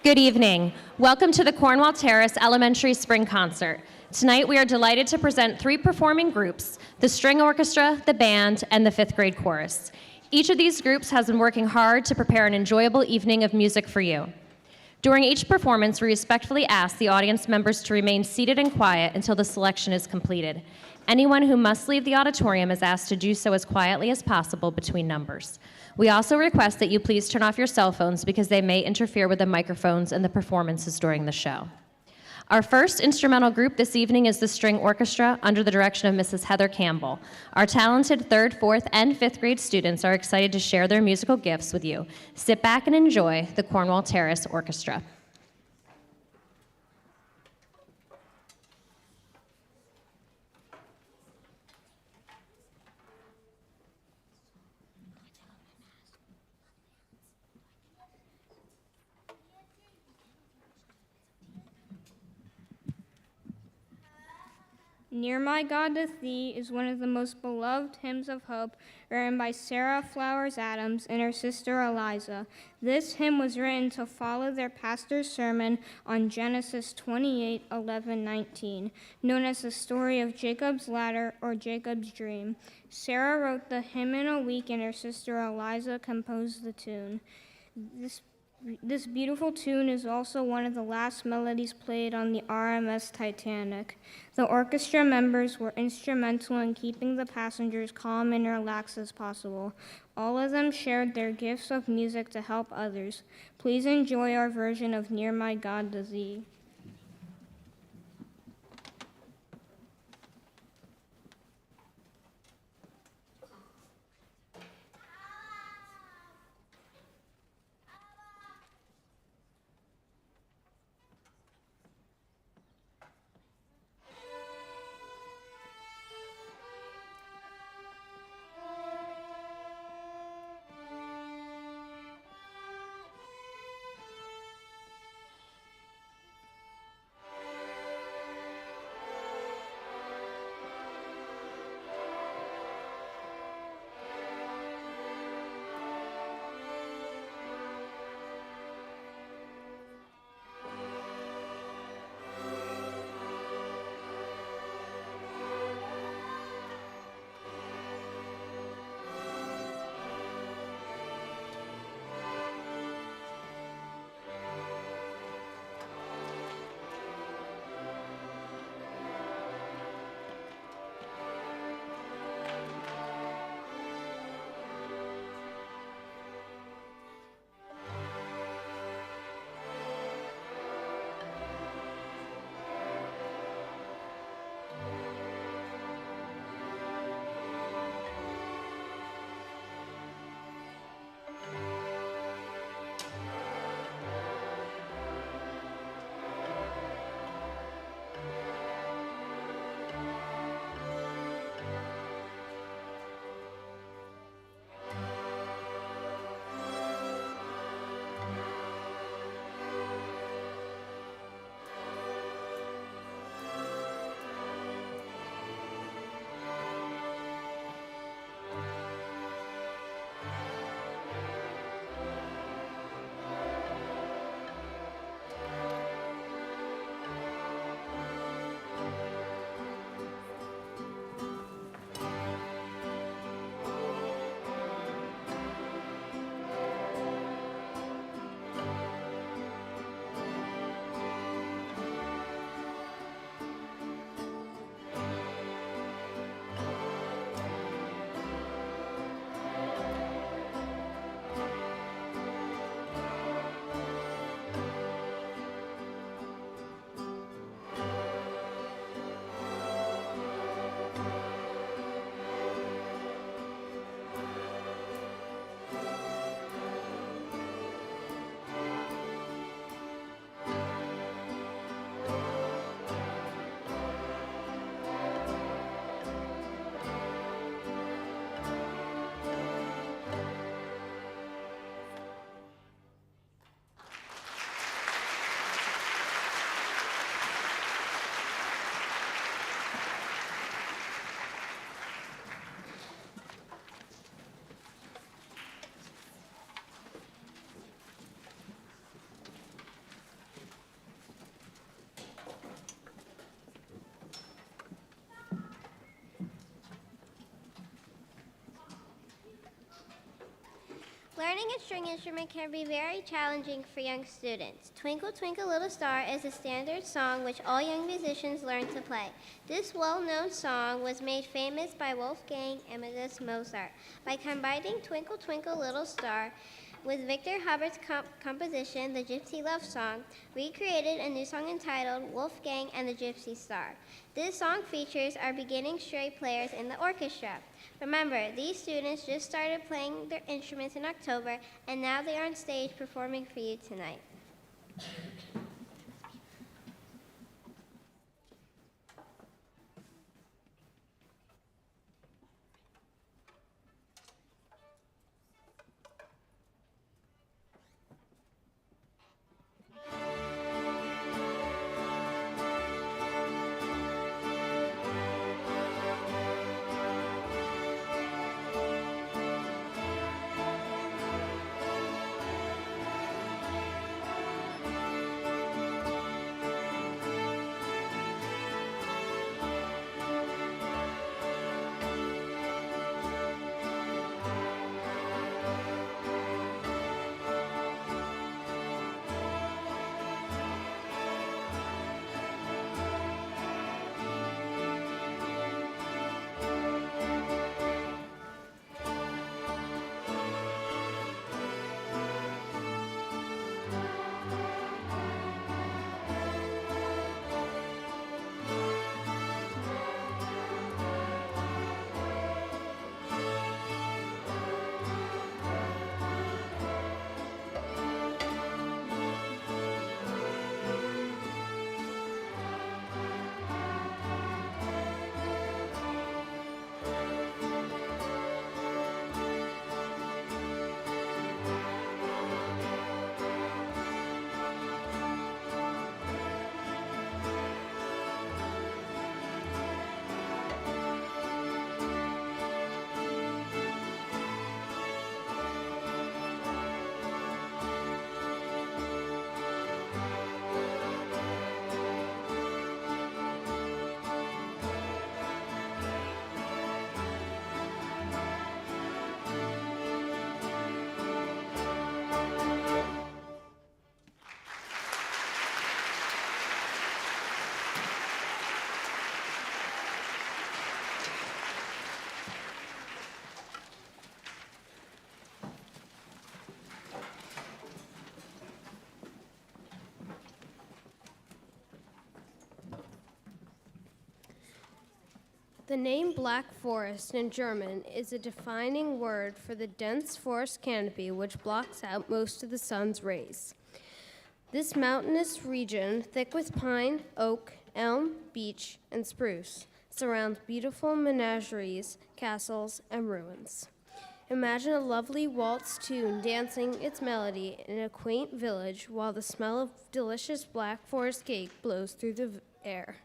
Good evening. Welcome to the Cornwall Terrace Elementary Spring Concert. Tonight we are delighted to present 3 performing groups, the String Orchestra, the Band, and the 5th grade chorus. Each of these groups has been working hard to prepare an enjoyable evening of music for you. During each performance, we respectfully ask the audience members to remain seated and quiet until the selection is completed. Anyone who must leave the auditorium is asked to do so as quietly as possible between numbers. We also request that you please turn off your cell phones because they may interfere with the microphones and the performances during the show. Our first instrumental group this evening is the String Orchestra under the direction of Mrs. Heather Campbell. Our talented 3rd, 4th, and 5th grade students are excited to share their musical gifts with you. Sit back and enjoy the Cornwall Terrace Orchestra. Near My God to Thee is one of the most beloved hymns of hope written by Sarah Flowers Adams and her sister Eliza. This hymn was written to follow their pastor's sermon on Genesis 28:11-19, known as the story of Jacob's ladder or Jacob's dream. Sarah wrote the hymn in a week and her sister Eliza composed the tune. This beautiful tune is also one of the last melodies played on the RMS Titanic. The orchestra members were instrumental in keeping the passengers calm and relaxed as possible. All of them shared their gifts of music to help others. Please enjoy our version of Near My God to Thee. Learning a string instrument can be very challenging for young students. Twinkle, Twinkle, Little Star is a standard song which all young musicians learn to play. This well-known song was made famous by Wolfgang Amadeus Mozart. By combining Twinkle, Twinkle, Little Star with Victor Hubert's composition, The Gypsy Love Song, we created a new song entitled Wolfgang and the Gypsy Star. This song features our beginning stray players in the orchestra. Remember, these students just started playing their instruments in October, and now they are on stage performing for you tonight. The name Black Forest in German is a defining word for the dense forest canopy which blocks out most of the sun's rays. This mountainous region, thick with pine, oak, elm, beech, and spruce, surrounds beautiful menageries, castles, and ruins. Imagine a lovely waltz tune dancing its melody in a quaint village while the smell of delicious black forest cake blows through the air.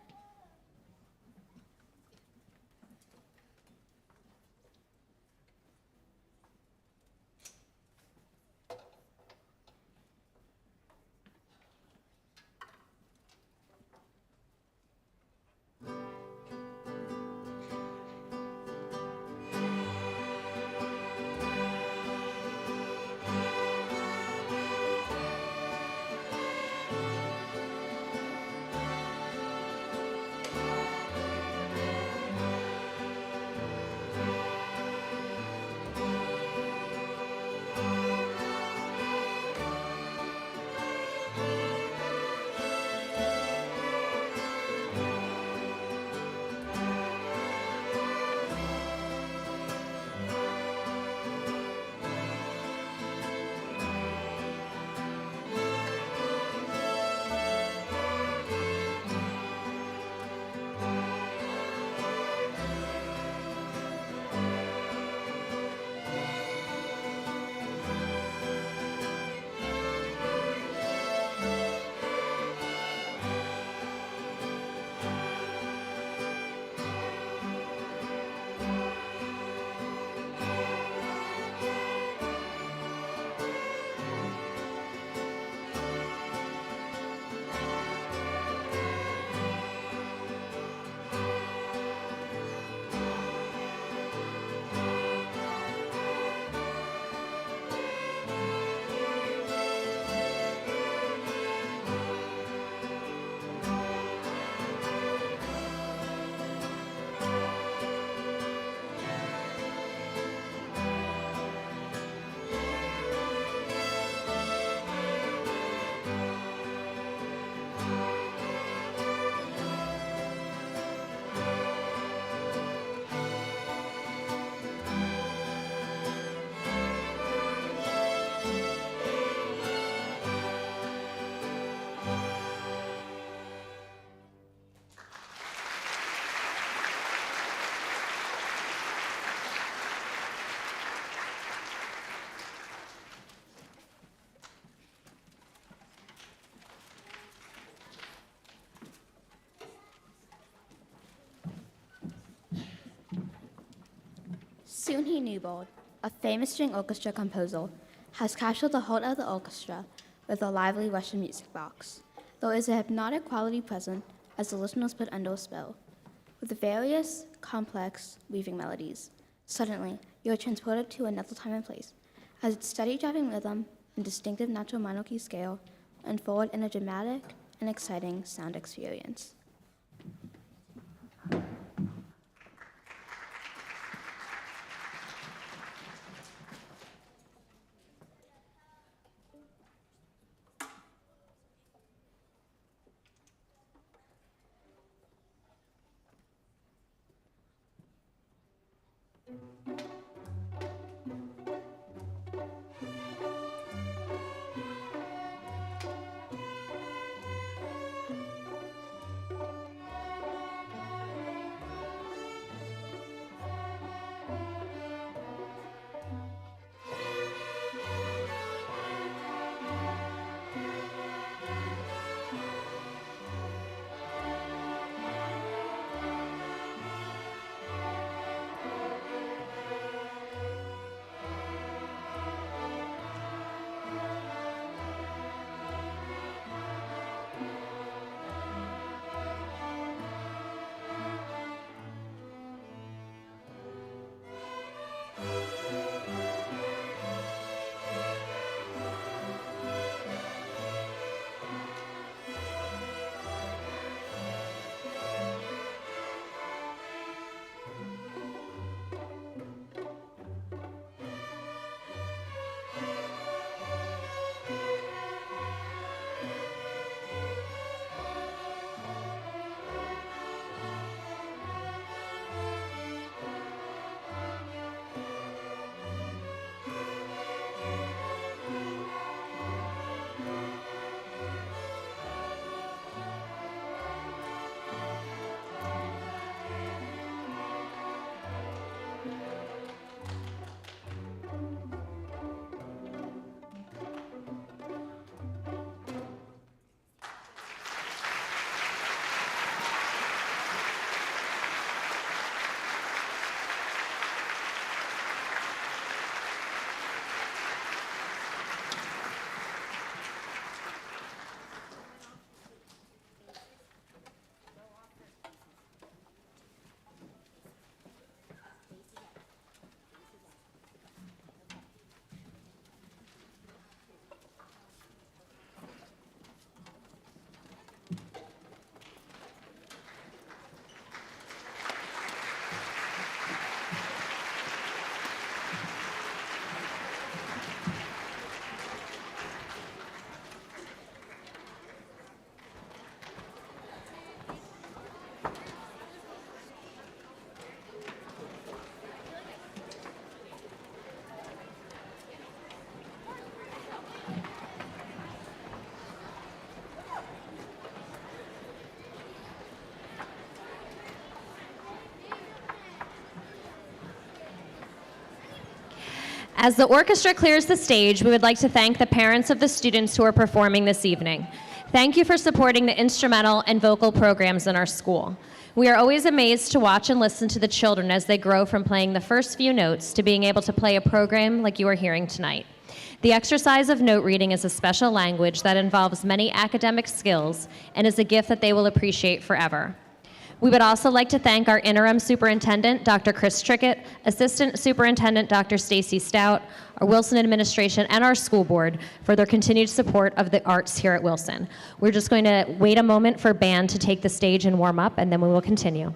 Soon-He Newbold, a famous string orchestra composer, has captured the heart of the orchestra with a lively Russian music box. There is a hypnotic quality present as the listeners put under a spell. With the various, complex, weaving melodies, suddenly you are transported to another time and place, as its steady driving rhythm and distinctive natural minor key scale unfold in a dramatic and exciting sound experience. As the orchestra clears the stage, we would like to thank the parents of the students who are performing this evening. Thank you for supporting the instrumental and vocal programs in our school. We are always amazed to watch and listen to the children as they grow from playing the first few notes to being able to play a program like you are hearing tonight. The exercise of note reading is a special language that involves many academic skills and is a gift that they will appreciate forever. We would also like to thank our interim superintendent, Dr. Chris Trickett, assistant superintendent, Dr. Stacy Stout, our Wilson administration, and our school board for their continued support of the arts here at Wilson. We're just going to wait a moment for band to take the stage and warm up, and then we will continue.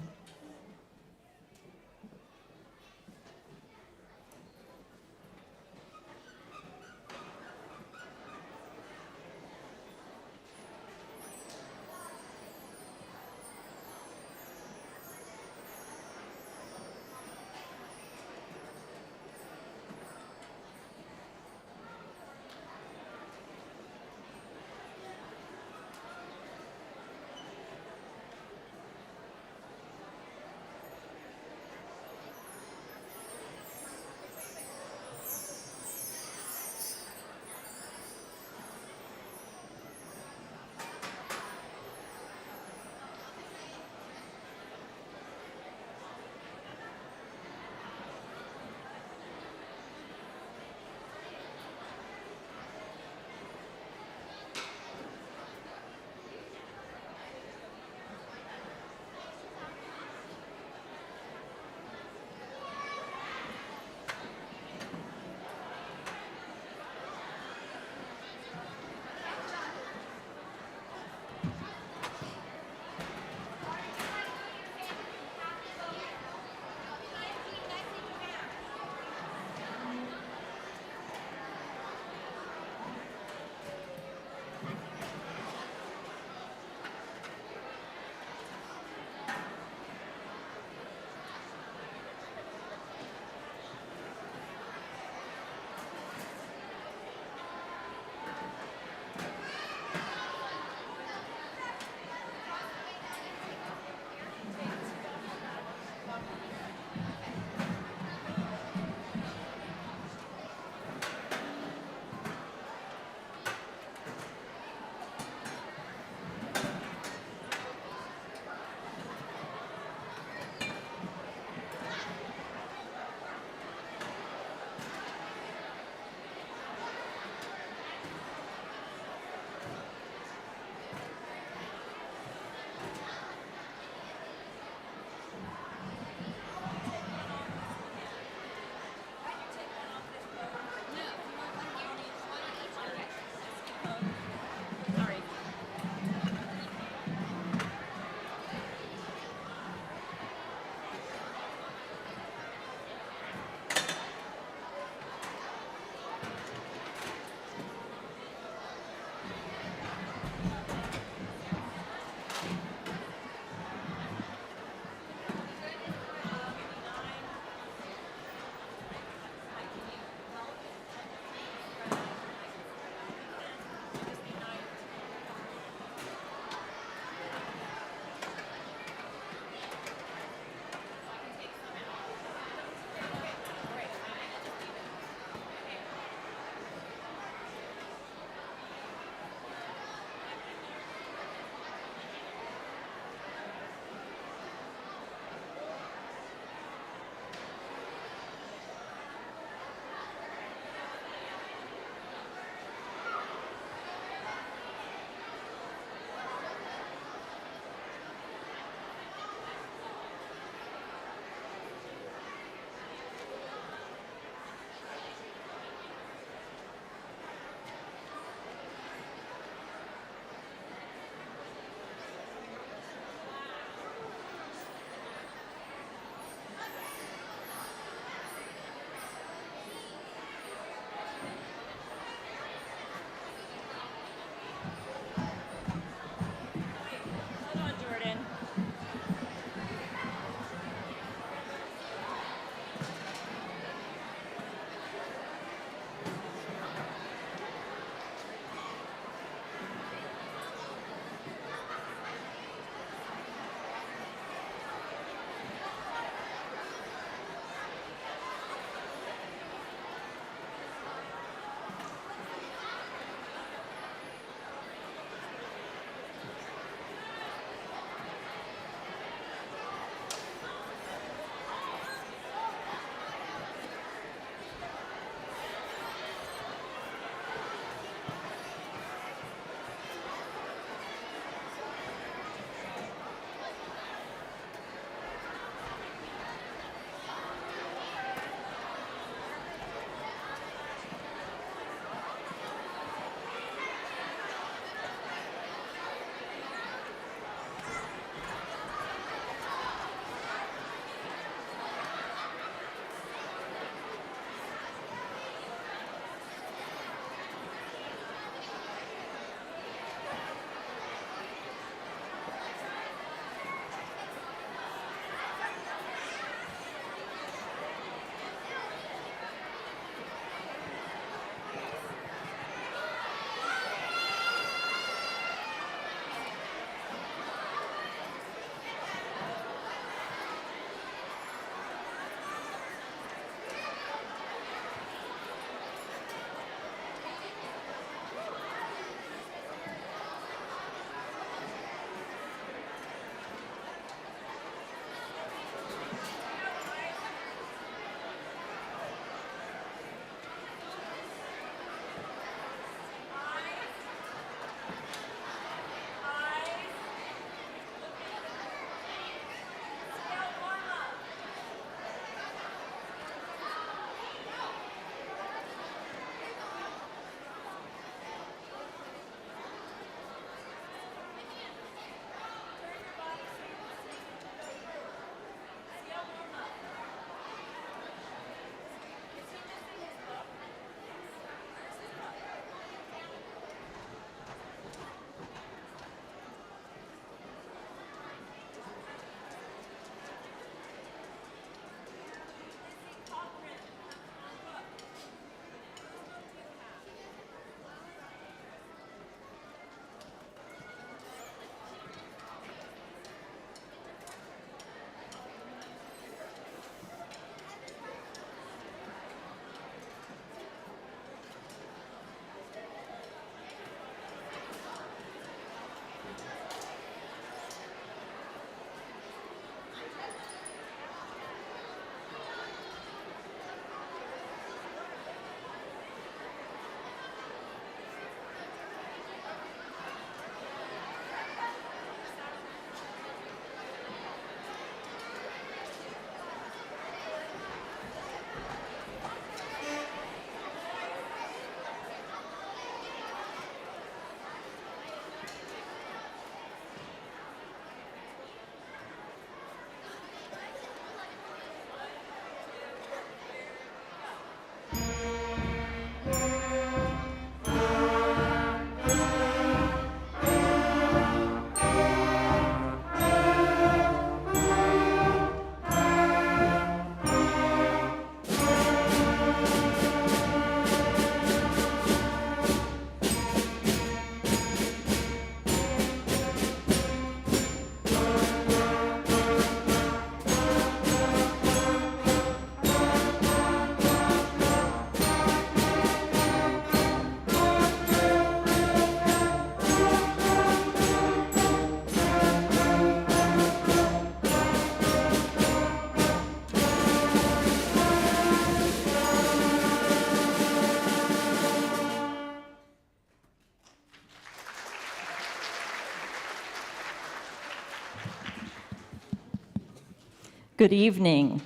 Good evening.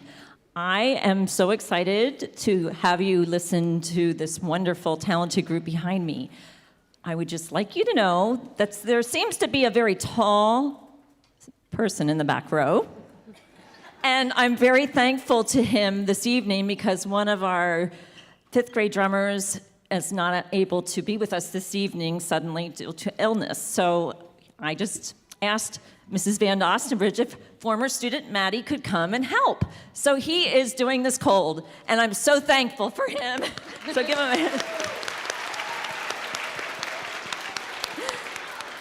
I am so excited to have you listen to this wonderful, talented group behind me. I would just like you to know that there seems to be a very tall person in the back row. And I'm very thankful to him this evening because one of our fifth grade drummers is not able to be with us this evening suddenly due to illness. So I just asked Mrs. Van Ostenbridge if former student Maddie could come and help. So he is doing this cold, and I'm so thankful for him. So give him a hand.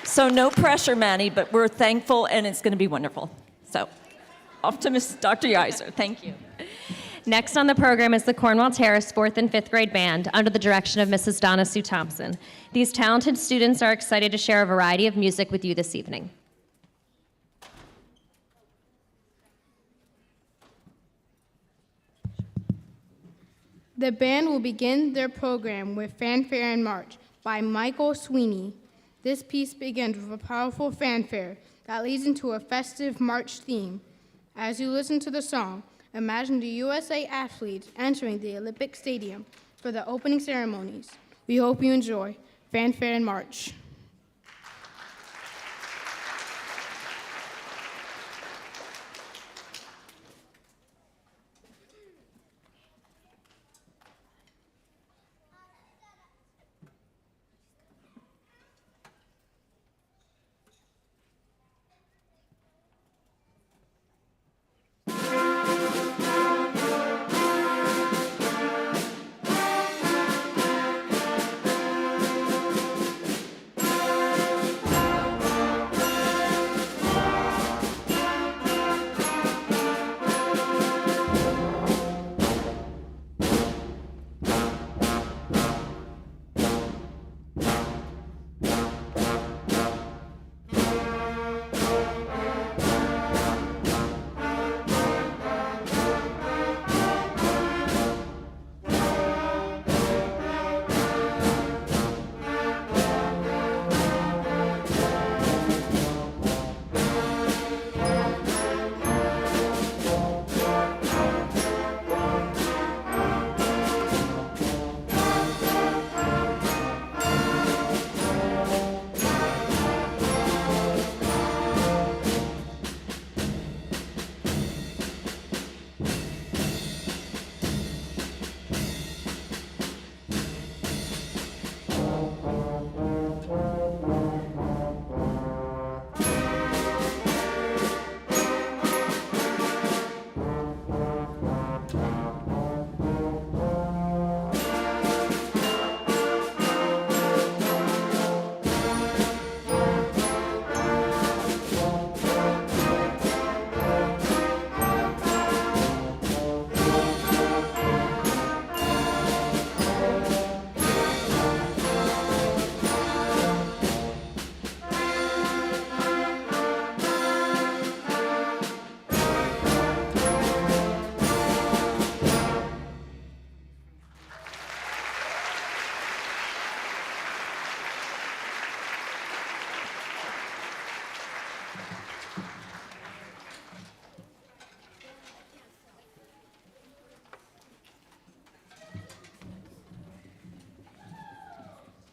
So no pressure, Maddie, but we're thankful, and it's going to be wonderful. So off to Miss Dr. Yeiser. Thank you. Next on the program is the Cornwall Terrace 4th and 5th grade band under the direction of Mrs. Donna Sue Thompson. These talented students are excited to share a variety of music with you this evening. The band will begin their program with Fanfare and March by Michael Sweeney. This piece begins with a powerful fanfare that leads into a festive march theme. As you listen to the song, imagine the USA athletes entering the Olympic Stadium for the opening ceremonies. We hope you enjoy Fanfare and March.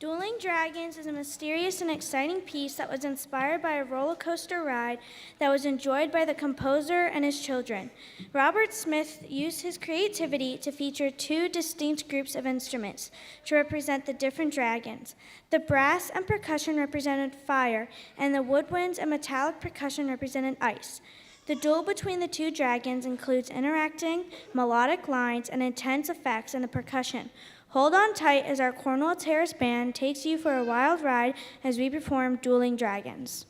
Dueling Dragons is a mysterious and exciting piece that was inspired by a roller coaster ride that was enjoyed by the composer and his children. Robert Smith used his creativity to feature two distinct groups of instruments to represent the different dragons. The brass and percussion represented fire, and the woodwinds and metallic percussion represented ice. The duel between the two dragons includes interacting, melodic lines, and intense effects in the percussion. Hold on tight as our Cornwall Terrace Band takes you for a wild ride as we perform Dueling Dragons.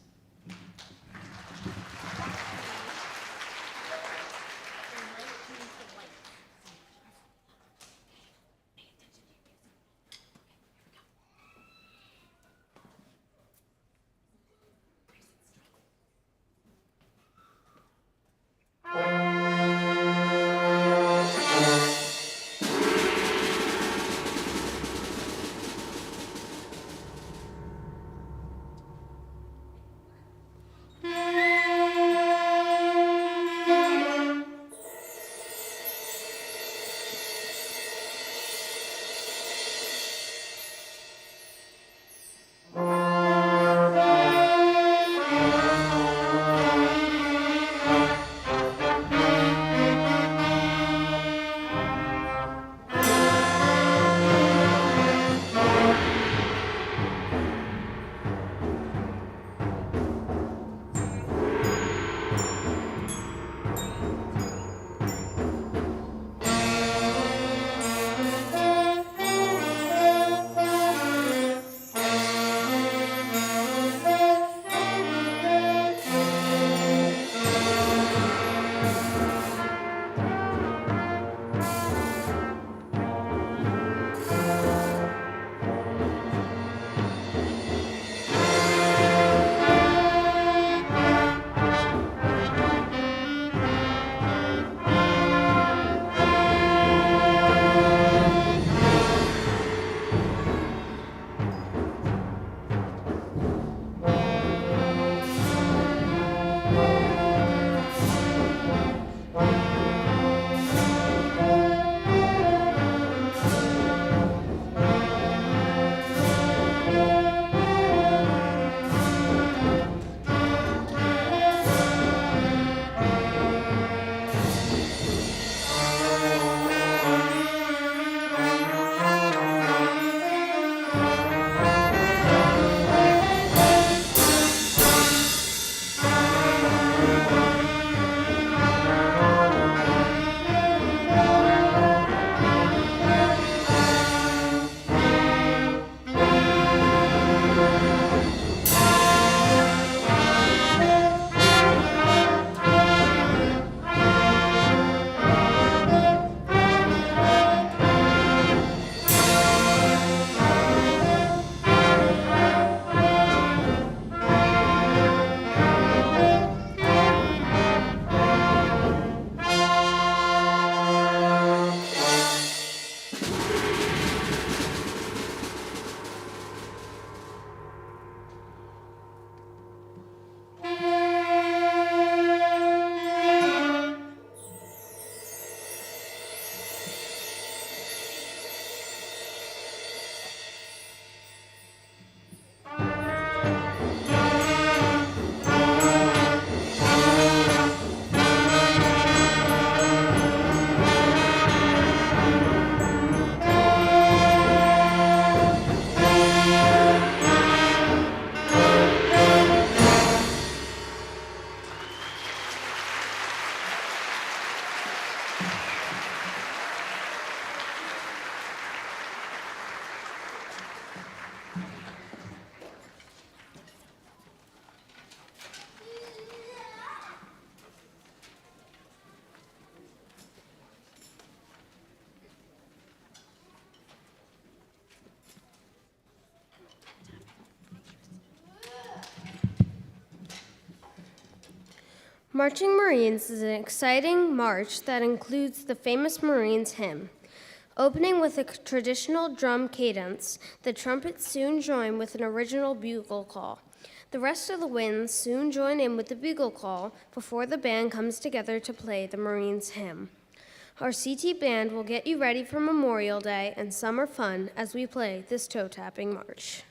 Marching Marines is an exciting march that includes the famous Marines hymn. Opening with a traditional drum cadence, the trumpets soon join with an original bugle call. The rest of the winds soon join in with the bugle call before the band comes together to play the Marines hymn. Our CT band will get you ready for Memorial Day and summer fun as we play this toe-tapping march.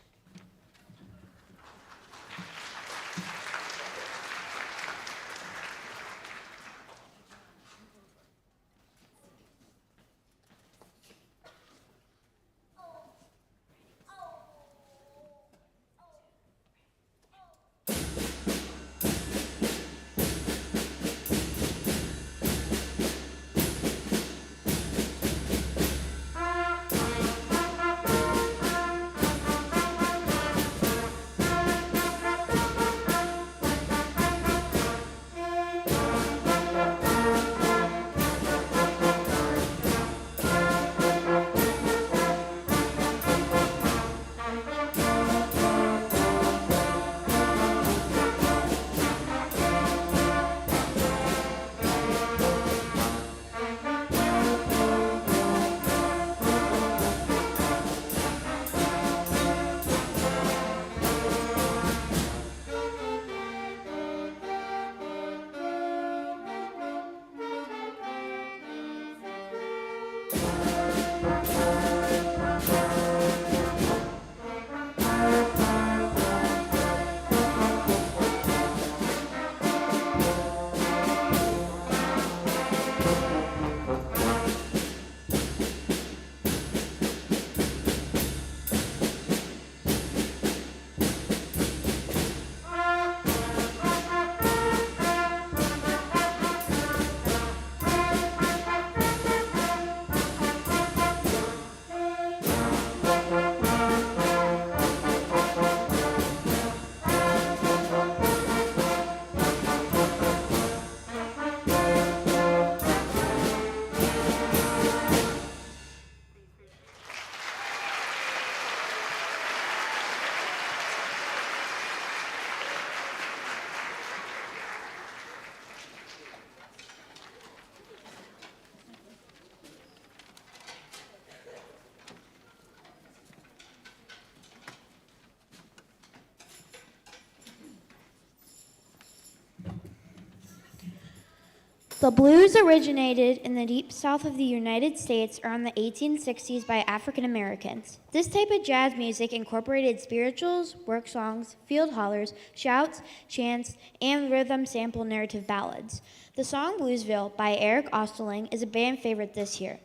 The blues originated in the deep south of the United States around the 1860s by African Americans. This type of jazz music incorporated spirituals, work songs, field hollers, shouts, chants, and rhythm sample narrative ballads. The song Bluesville by Eric Osterling is a band favorite this year.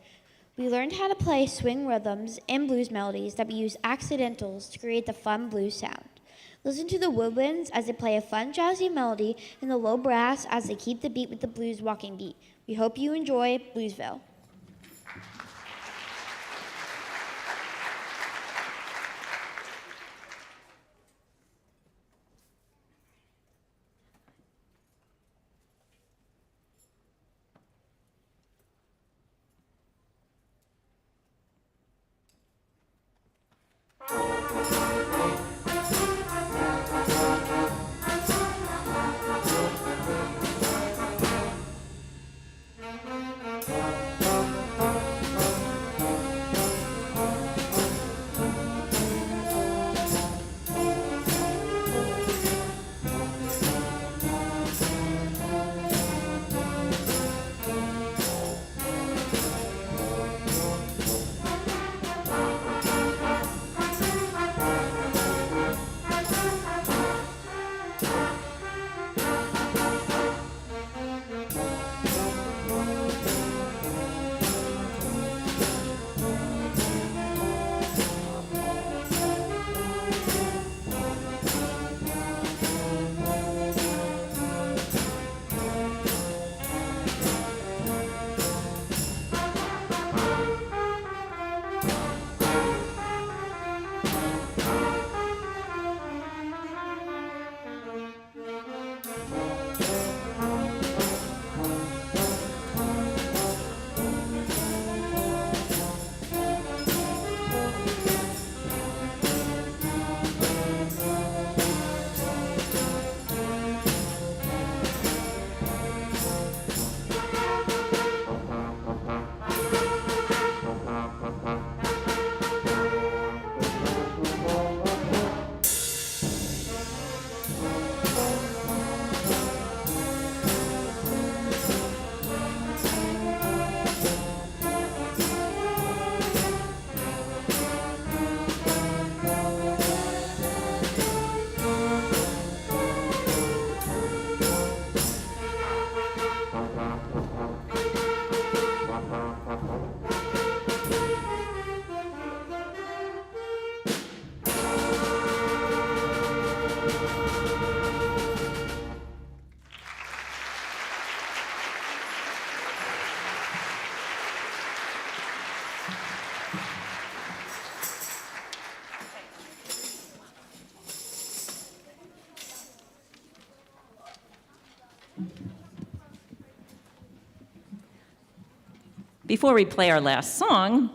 We learned how to play swing rhythms and blues melodies that use accidentals to create the fun blues sound. Listen to the woodwinds as they play a fun jazzy melody and the low brass as they keep the beat with the blues walking beat. We hope you enjoy Bluesville. Before we play our last song,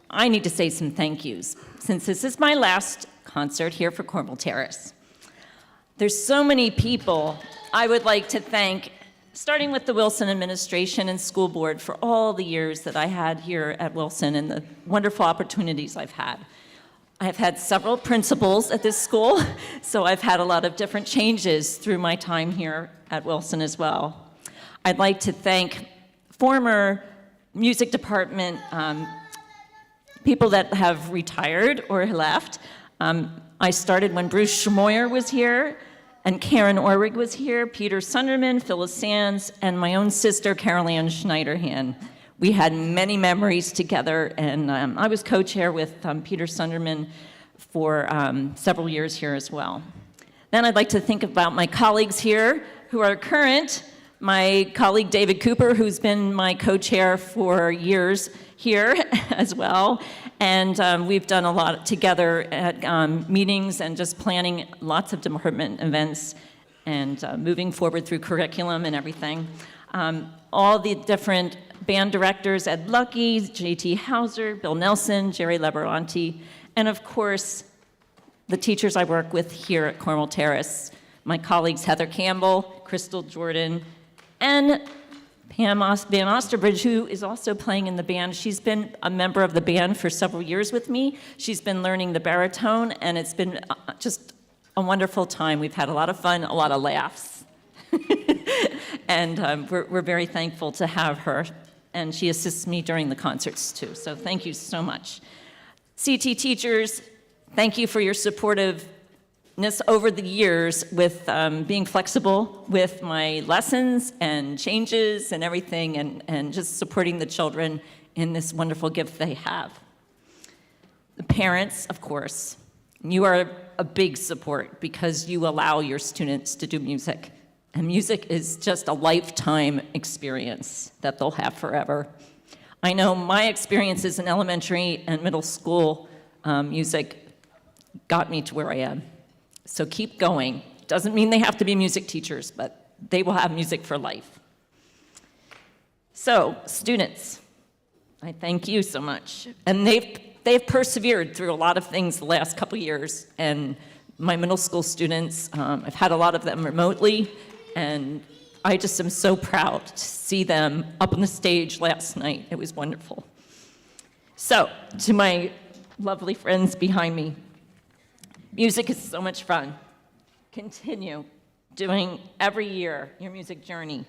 I need to say some thank yous, since this is my last concert here for Cornwall Terrace. There's so many people I would like to thank, starting with the Wilson administration and school board for all the years that I had here at Wilson and the wonderful opportunities I've had. I've had several principals at this school, so I've had a lot of different changes through my time here at Wilson as well. I'd like to thank former music department people that have retired or left. I started when Bruce Schmoyer was here, and Karen Orrig was here, Peter Sunderman, Phyllis Sands, and my own sister, Carol Ann Schneiderhan. We had many memories together, and I was co-chair with Peter Sunderman for several years here as well. Then I'd like to think about my colleagues here who are current. My colleague David Cooper, who's been my co-chair for years here as well. And we've done a lot together at meetings and just planning lots of department events and moving forward through curriculum and everything. All the different band directors, Ed Lucky, J.T. Hauser, Bill Nelson, Jerry Laboranti, and of course, the teachers I work with here at Cornwall Terrace, my colleagues Heather Campbell, Crystal Jordan, and Pam Van Osterbridge, who is also playing in the band. She's been a member of the band for several years with me. She's been learning the baritone, and it's been just a wonderful time. We've had a lot of fun, a lot of laughs. And we're very thankful to have her. And she assists me during the concerts, too. So thank you so much. CT teachers, thank you for your supportiveness over the years with being flexible with my lessons and changes and everything, and just supporting the children in this wonderful gift they have. The parents, of course, you are a big support because you allow your students to do music. And music is just a lifetime experience that they'll have forever. I know my experiences in elementary and middle school music got me to where I am. So keep going. Doesn't mean they have to be music teachers, but they will have music for life. So, students, I thank you so much. And they've persevered through a lot of things the last couple years. And my middle school students, I've had a lot of them remotely, and I just am so proud to see them up on the stage last night. It was wonderful. So, to my lovely friends behind me, music is so much fun. Continue doing every year your music journey.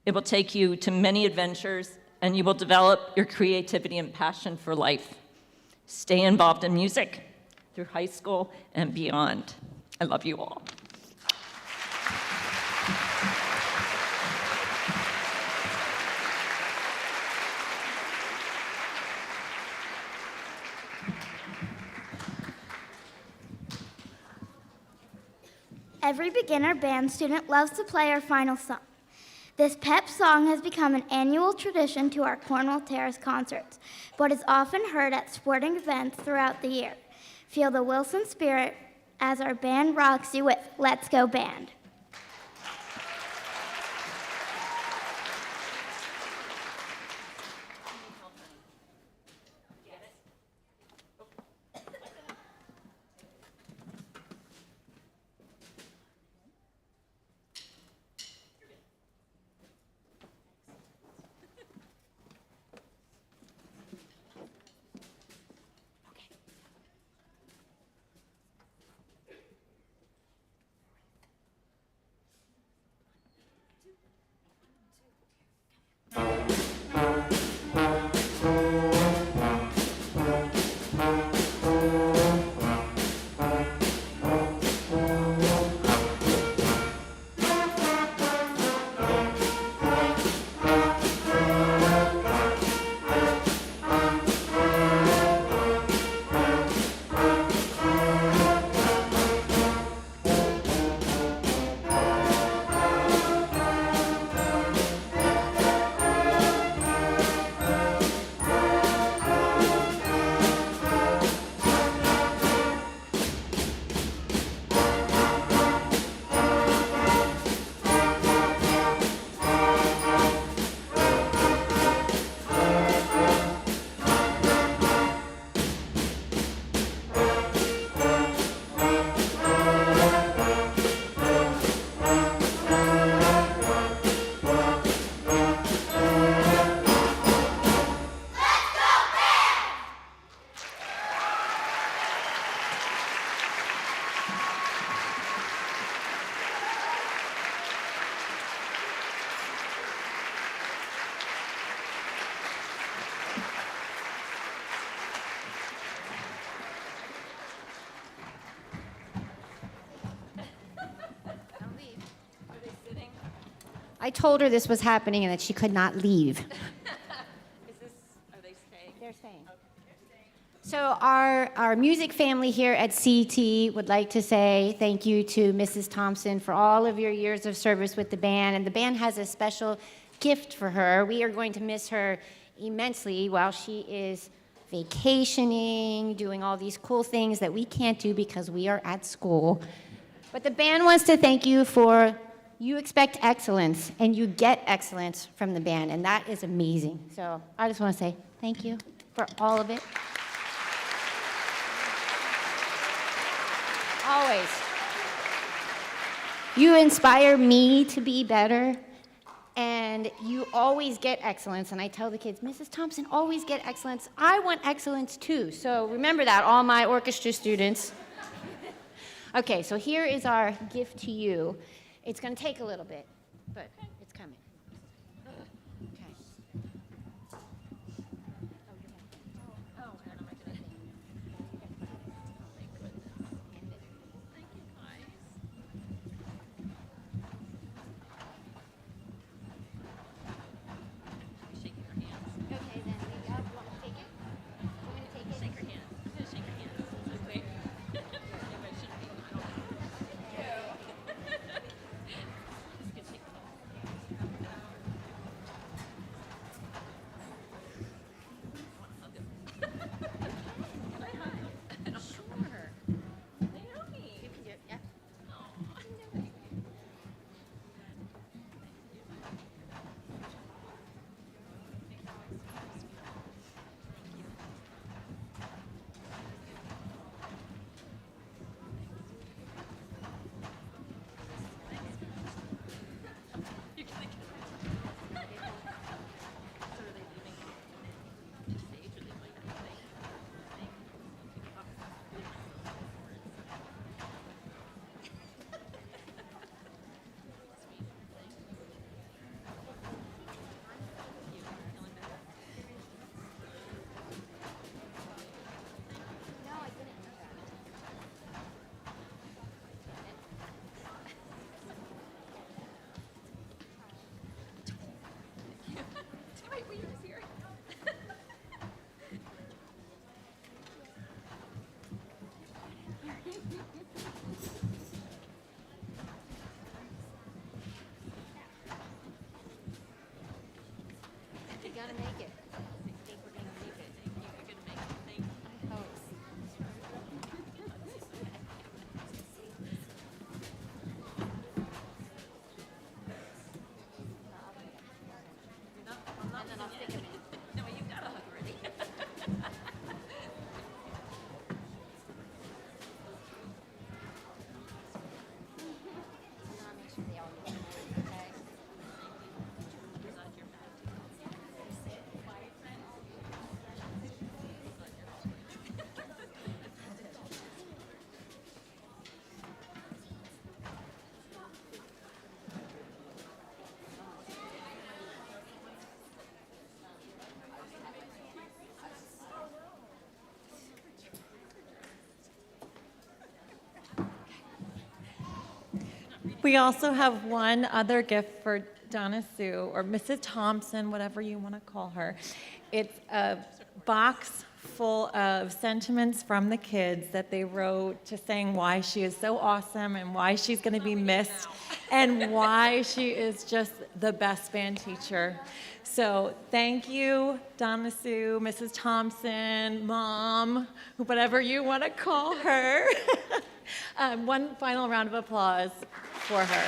It will take you to many adventures, and you will develop your creativity and passion for life. Stay involved in music through high school and beyond. I love you all. Every beginner band student loves to play our final song. This pep song has become an annual tradition to our Cornwall Terrace concerts, but is often heard at sporting events throughout the year. Feel the Wilson spirit as our band rocks you with Let's Go Band. I told her this was happening and that she could not leave. Are they staying? They're staying. So our music family here at CT would like to say thank you to Mrs. Thompson for all of your years of service with the band, and the band has a special gift for her. We are going to miss her immensely while she is vacationing, doing all these cool things that we can't do because we are at school. But the band wants to thank you for, you expect excellence, and you get excellence from the band, and that is amazing. So I just want to say thank you for all of it. Always. You inspire me to be better, and you always get excellence. And I tell the kids, Mrs. Thompson, always get excellence. I want excellence too. So remember that, all my orchestra students. Okay, so here is our gift to you. It's going to take a little bit, but it's coming. Okay. Okay, then we got, want to take it? You want to take it? Shake her hand. I'm gonna shake her hand. Okay. Gotta make it. I think we're gonna make it. You're gonna make it. Thank you. I hope. And then I'll stick him in. No, you got a hug already. I'll make sure they all make it. Okay. We also have one other gift for Donna Sue, or Mrs. Thompson, whatever you want to call her. It's a box full of sentiments from the kids that they wrote to saying why she is so awesome and why she's going to be missed and why she is just the best band teacher. So thank you, Donna Sue, Mrs. Thompson, Mom, whatever you want to call her. One final round of applause for her.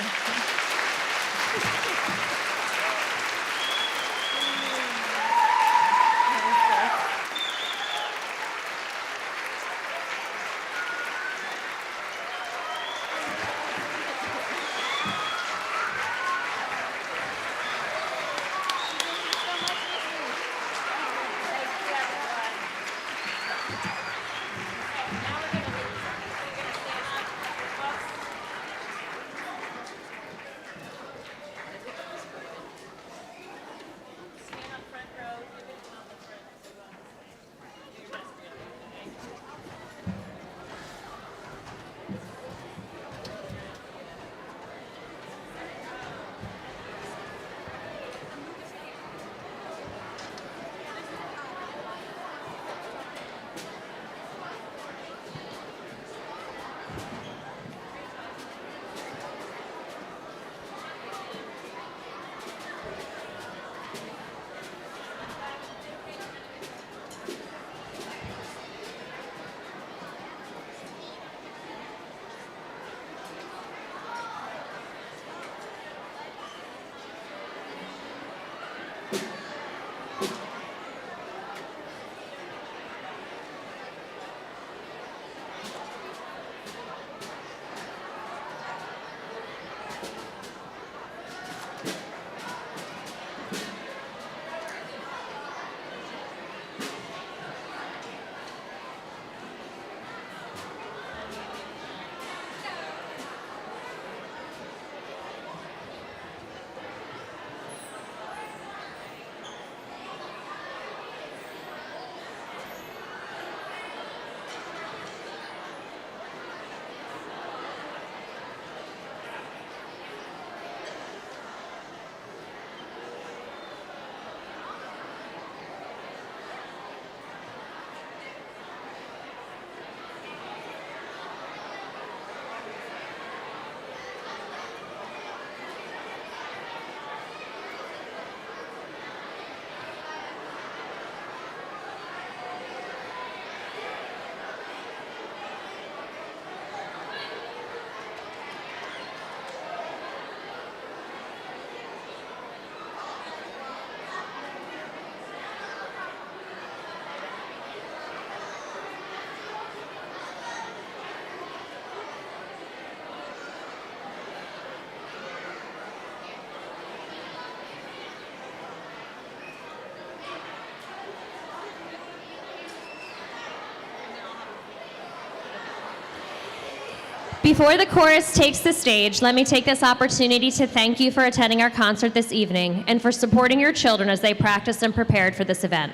Before the chorus takes the stage, let me take this opportunity to thank you for attending our concert this evening and for supporting your children as they practiced and prepared for this event.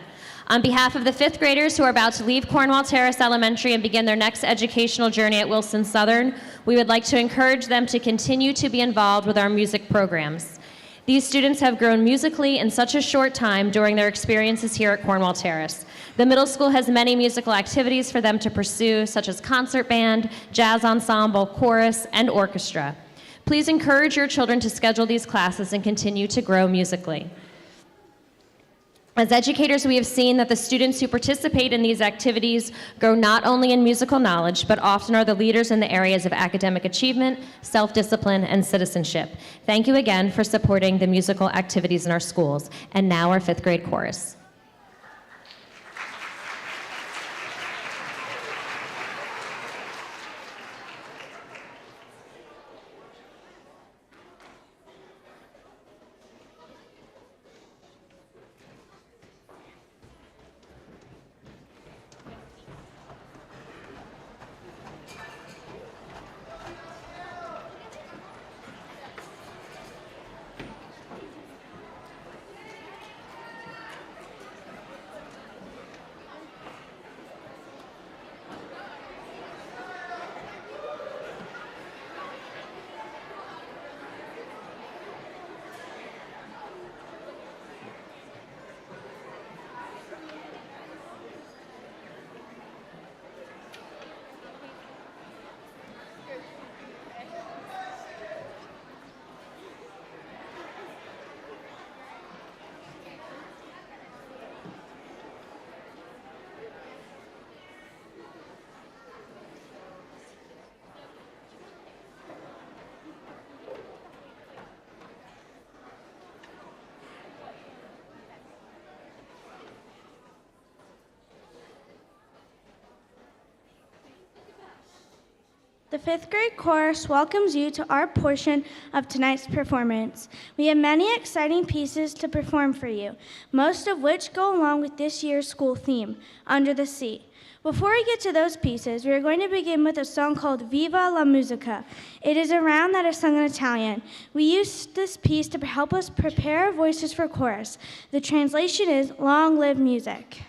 On behalf of the fifth graders who are about to leave Cornwall Terrace Elementary and begin their next educational journey at Wilson Southern, we would like to encourage them to continue to be involved with our music programs. These students have grown musically in such a short time during their experiences here at Cornwall Terrace. The middle school has many musical activities for them to pursue, such as concert band, jazz ensemble, chorus, and orchestra. Please encourage your children to schedule these classes and continue to grow musically. As educators, we have seen that the students who participate in these activities grow not only in musical knowledge, but often are the leaders in the areas of academic achievement, self-discipline, and citizenship. Thank you again for supporting the musical activities in our schools. And now our fifth grade chorus. The fifth grade chorus welcomes you to our portion of tonight's performance. We have many exciting pieces to perform for you, most of which go along with this year's school theme, Under the Sea. Before we get to those pieces, we are going to begin with a song called Viva la Musica. It is a round that is sung in Italian. We use this piece to help us prepare our voices for chorus. The translation is Long Live Music.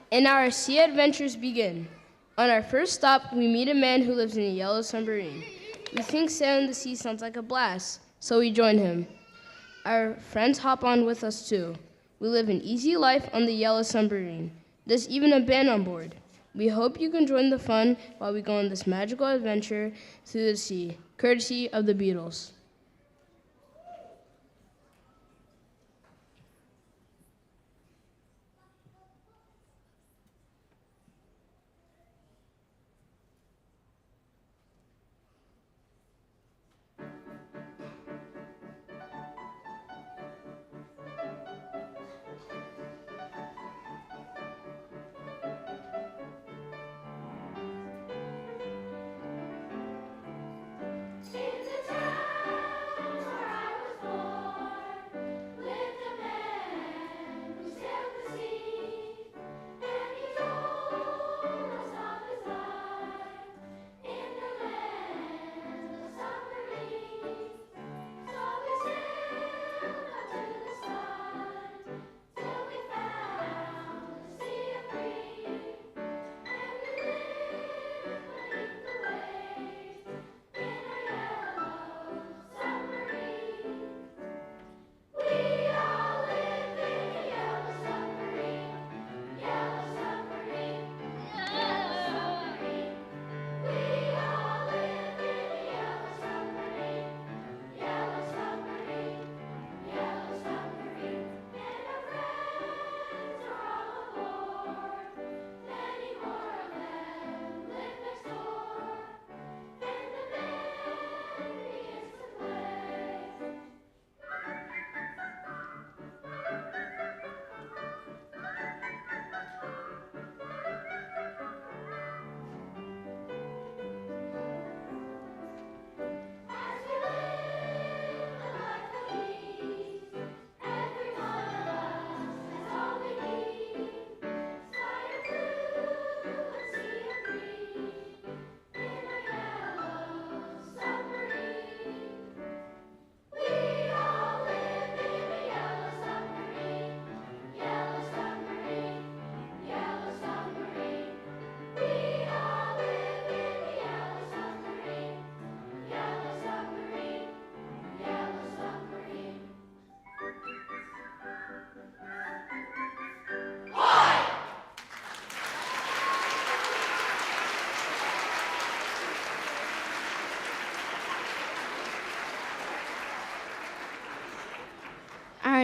And our sea adventures begin. On our first stop, we meet a man who lives in a yellow submarine. We think sailing the sea sounds like a blast, so we join him. Our friends hop on with us too. We live an easy life on the yellow submarine. There's even a band on board. We hope you can join the fun while we go on this magical adventure through the sea, courtesy of the Beatles. In the town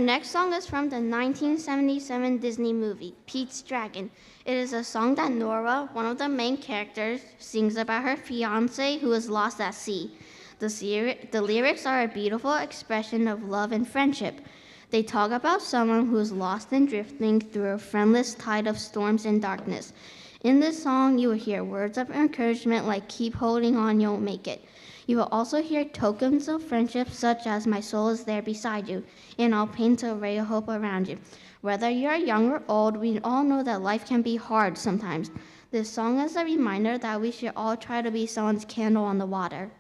next song is from the 1977 Disney movie, Pete's Dragon. It is a song that Nora, one of the main characters, sings about her fiance who is lost at sea. The lyrics are a beautiful expression of love and friendship. They talk about someone who is lost and drifting through a friendless tide of storms and darkness. In this song, you will hear words of encouragement like keep holding on, you'll make it. You will also hear tokens of friendship such as my soul is there beside you, and I'll paint a ray of hope around you. Whether you're young or old, we all know that life can be hard sometimes. This song is a reminder that we should all try to be someone's candle on the water.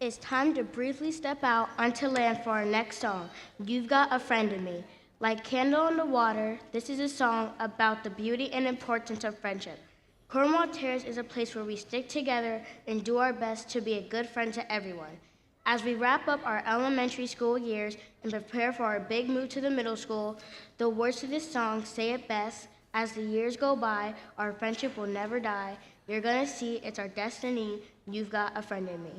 It's time to briefly step out onto land for our next song, You've Got a Friend in Me. Like Candle on the Water, this is a song about the beauty and importance of friendship. Cornwall Terrace is a place where we stick together and do our best to be a good friend to everyone. As we wrap up our elementary school years and prepare for our big move to the middle school, the words to this song say it best. As the years go by, our friendship will never die. You're gonna see it's our destiny. You've got a friend in me.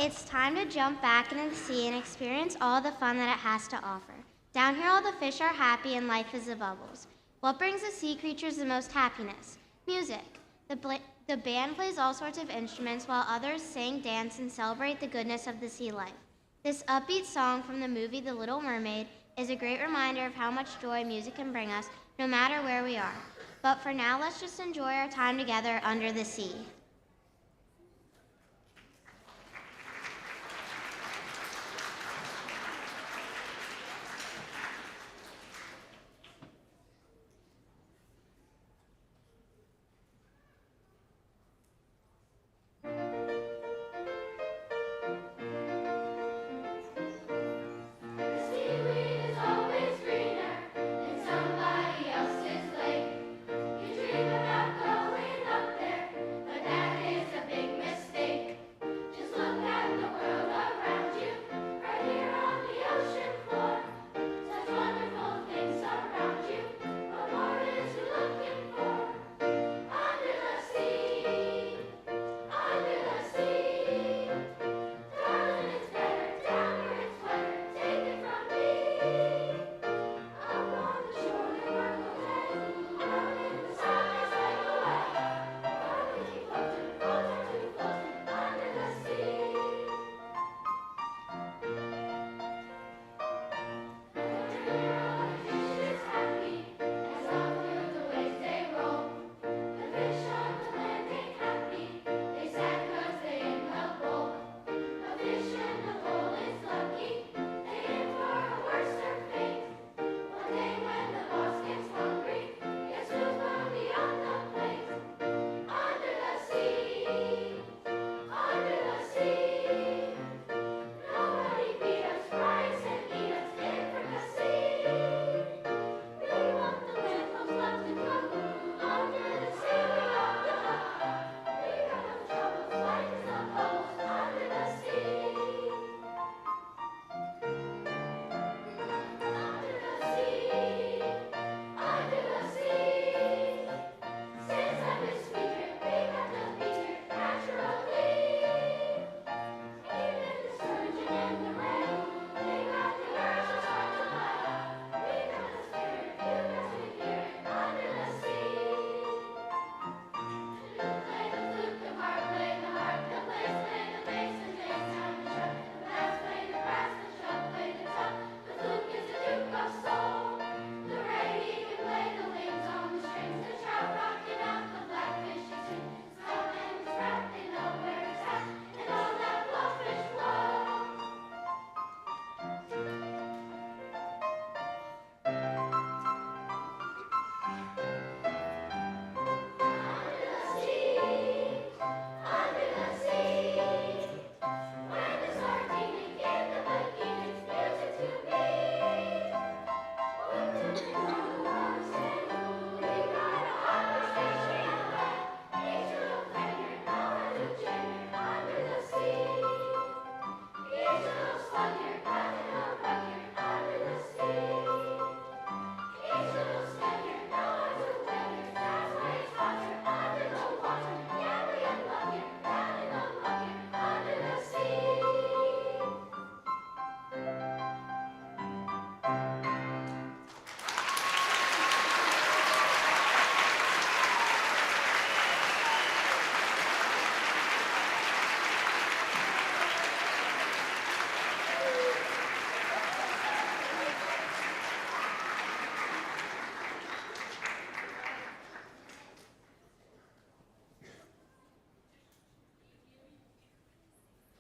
It's time to jump back into the sea and experience all the fun that it has to offer. Down here, all the fish are happy and life is a bubbles. What brings the sea creatures the most happiness? Music. The band plays all sorts of instruments while others sing, dance, and celebrate the goodness of the sea life. This upbeat song from the movie The Little Mermaid is a great reminder of how much joy music can bring us, no matter where we are. But for now, let's just enjoy our time together under the sea.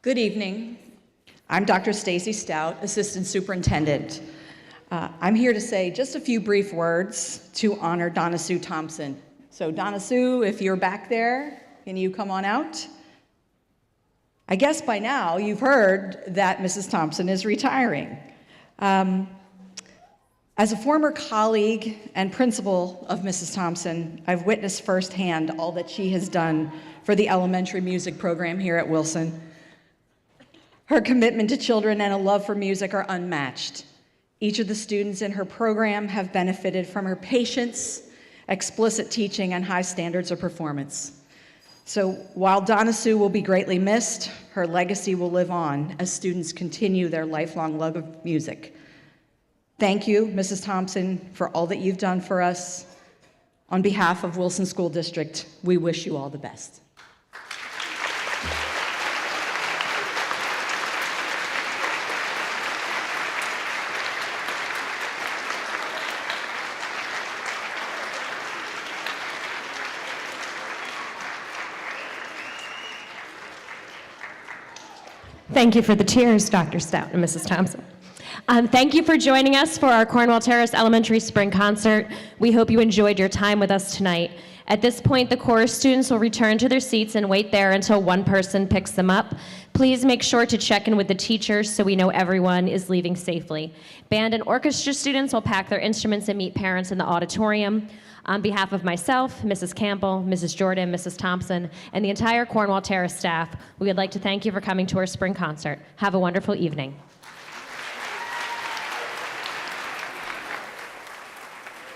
Good evening. I'm Dr. Stacy Stout, Assistant Superintendent. I'm here to say just a few brief words to honor Donna Sue Thompson. So Donna Sue, if you're back there, can you come on out? I guess by now you've heard that Mrs. Thompson is retiring. As a former colleague and principal of Mrs. Thompson, I've witnessed firsthand all that she has done for the elementary music program here at Wilson. Her commitment to children and a love for music are unmatched. Each of the students in her program have benefited from her patience, explicit teaching, and high standards of performance. So while Donna Sue will be greatly missed, her legacy will live on as students continue their lifelong love of music. Thank you, Mrs. Thompson, for all that you've done for us. On behalf of Wilson School District, we wish you all the best. Thank you for the cheers, Dr. Stout and Mrs. Thompson. Thank you for joining us for our Cornwall Terrace Elementary Spring Concert. We hope you enjoyed your time with us tonight. At this point, the chorus students will return to their seats and wait there until one person picks them up. Please make sure to check in with the teachers so we know everyone is leaving safely. Band and orchestra students will pack their instruments and meet parents in the auditorium. On behalf of myself, Mrs. Campbell, Mrs. Jordan, Mrs. Thompson, and the entire Cornwall Terrace staff, we would like to thank you for coming to our spring concert. Have a wonderful evening.